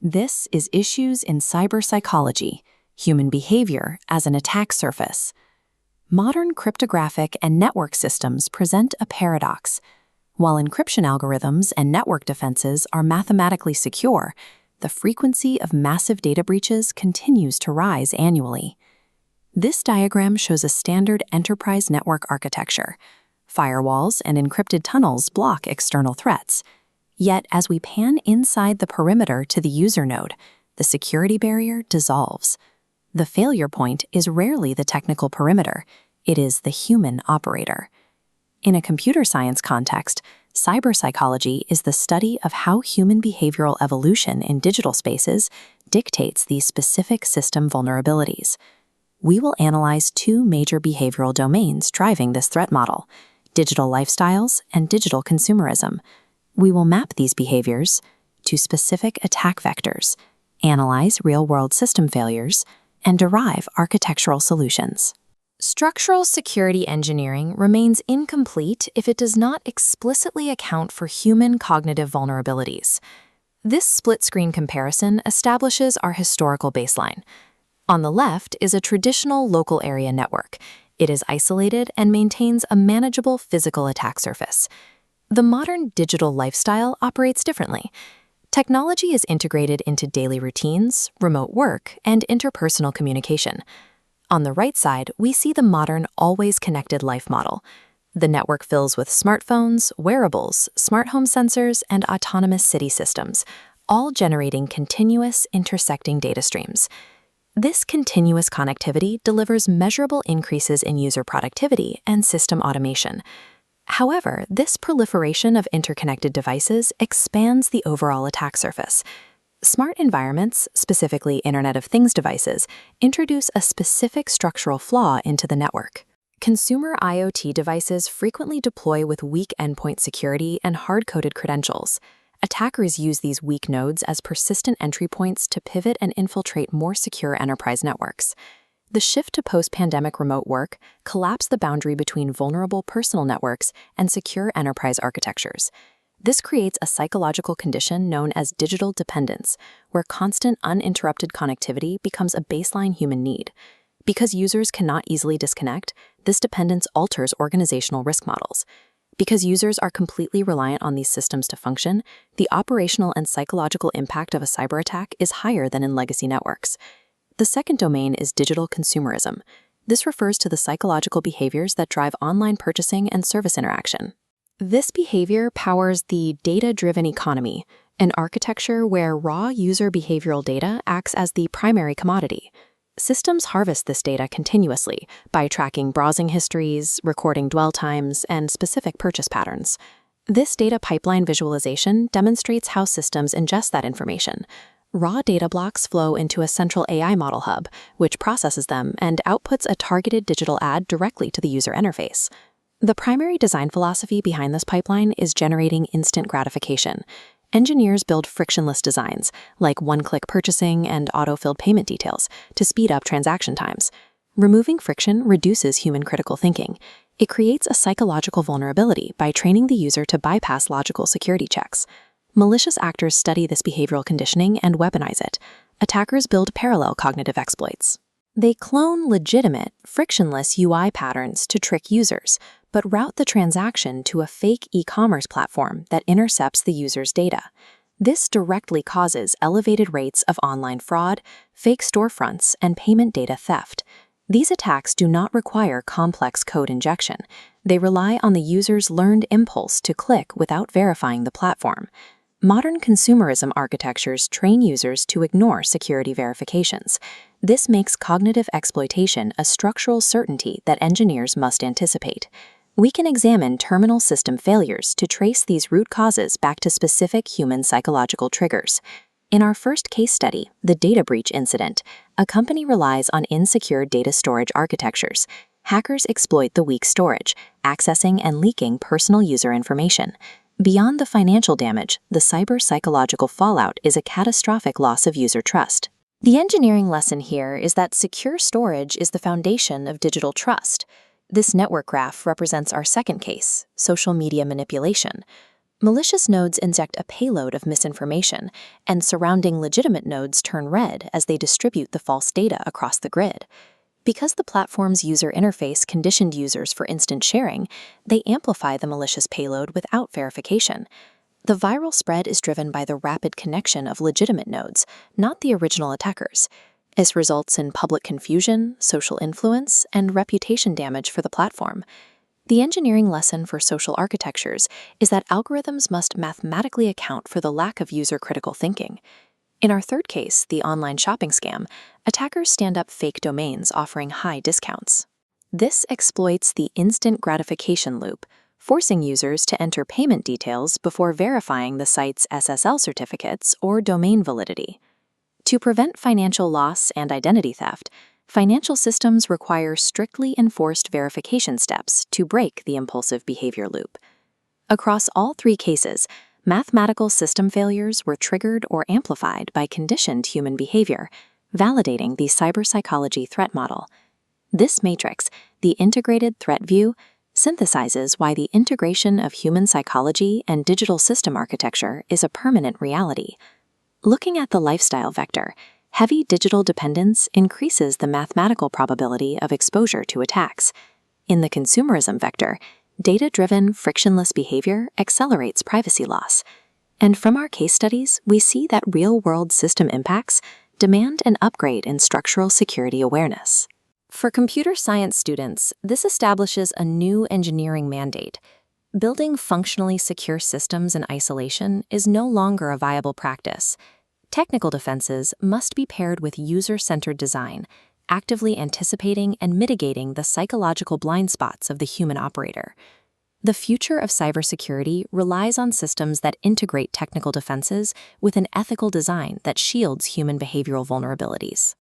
This is Issues in Cyberpsychology, Human Behavior as an Attack Surface. Modern cryptographic and network systems present a paradox. While encryption algorithms and network defenses are mathematically secure, the frequency of massive data breaches continues to rise annually. This diagram shows a standard enterprise network architecture. Firewalls and encrypted tunnels block external threats. Yet, as we pan inside the perimeter to the user node, the security barrier dissolves. The failure point is rarely the technical perimeter, it is the human operator. In a computer science context, cyberpsychology is the study of how human behavioral evolution in digital spaces dictates these specific system vulnerabilities. We will analyze two major behavioral domains driving this threat model: digital lifestyles and digital consumerism. We will map these behaviors to specific attack vectors, analyze real-world system failures, and derive architectural solutions. Structural security engineering remains incomplete if it does not explicitly account for human cognitive vulnerabilities. This split-screen comparison establishes our historical baseline. On the left is a traditional local area network. It is isolated and maintains a manageable physical attack surface. The modern digital lifestyle operates differently. Technology is integrated into daily routines, remote work, and interpersonal communication. On the right side, we see the modern, always-connected life model. The network fills with smartphones, wearables, smart home sensors, and autonomous city systems, all generating continuous, intersecting data streams. This continuous connectivity delivers measurable increases in user productivity and system automation. However, this proliferation of interconnected devices expands the overall attack surface. Smart environments, specifically Internet of Things devices, introduce a specific structural flaw into the network. Consumer IoT devices frequently deploy with weak endpoint security and hard-coded credentials. Attackers use these weak nodes as persistent entry points to pivot and infiltrate more secure enterprise networks. The shift to post-pandemic remote work collapsed the boundary between vulnerable personal networks and secure enterprise architectures. This creates a psychological condition known as digital dependence, where constant uninterrupted connectivity becomes a baseline human need. Because users cannot easily disconnect, this dependence alters organizational risk models. Because users are completely reliant on these systems to function, the operational and psychological impact of a cyber attack is higher than in legacy networks. The second domain is digital consumerism. This refers to the psychological behaviors that drive online purchasing and service interaction. This behavior powers the data-driven economy, an architecture where raw user behavioral data acts as the primary commodity. Systems harvest this data continuously by tracking browsing histories, recording dwell times, and specific purchase patterns. This data pipeline visualization demonstrates how systems ingest that information. Raw data blocks flow into a central AI model hub, which processes them and outputs a targeted digital ad directly to the user interface. The primary design philosophy behind this pipeline is generating instant gratification. Engineers build frictionless designs, like one-click purchasing and auto-filled payment details, to speed up transaction times. Removing friction reduces human critical thinking. It creates a psychological vulnerability by training the user to bypass logical security checks. Malicious actors study this behavioral conditioning and weaponize it. Attackers build parallel cognitive exploits. They clone legitimate, frictionless UI patterns to trick users, but route the transaction to a fake e-commerce platform that intercepts the user's data. This directly causes elevated rates of online fraud, fake storefronts, and payment data theft. These attacks do not require complex code injection. They rely on the user's learned impulse to click without verifying the platform. Modern consumerism architectures train users to ignore security verifications. This makes cognitive exploitation a structural certainty that engineers must anticipate. We can examine terminal system failures to trace these root causes back to specific human psychological triggers. In our first case study, the data breach incident, a company relies on insecure data storage architectures. Hackers exploit the weak storage, accessing and leaking personal user information. Beyond the financial damage, the cyber-psychological fallout is a catastrophic loss of user trust. The engineering lesson here is that secure storage is the foundation of digital trust. This network graph represents our second case, social media manipulation. Malicious nodes inject a payload of misinformation, and surrounding legitimate nodes turn red as they distribute the false data across the grid. Because the platform's user interface conditioned users for instant sharing, they amplify the malicious payload without verification. The viral spread is driven by the rapid connection of legitimate nodes, not the original attackers. This results in public confusion, social influence, and reputation damage for the platform. The engineering lesson for social architectures is that algorithms must mathematically account for the lack of user-critical thinking. In our third case, the online shopping scam, attackers stand up fake domains offering high discounts. This exploits the instant gratification loop, forcing users to enter payment details before verifying the site's SSL certificates or domain validity. To prevent financial loss and identity theft, financial systems require strictly enforced verification steps to break the impulsive behavior loop. Across all three cases, mathematical system failures were triggered or amplified by conditioned human behavior, validating the cyberpsychology threat model. This matrix, the integrated threat view, synthesizes why the integration of human psychology and digital system architecture is a permanent reality. Looking at the lifestyle vector, heavy digital dependence increases the mathematical probability of exposure to attacks. In the consumerism vector, data-driven, frictionless behavior accelerates privacy loss. And from our case studies, we see that real-world system impacts demand an upgrade in structural security awareness. For computer science students, this establishes a new engineering mandate. Building functionally secure systems in isolation is no longer a viable practice. Technical defenses must be paired with user-centered design, actively anticipating and mitigating the psychological blind spots of the human operator. The future of cybersecurity relies on systems that integrate technical defenses with an ethical design that shields human behavioral vulnerabilities.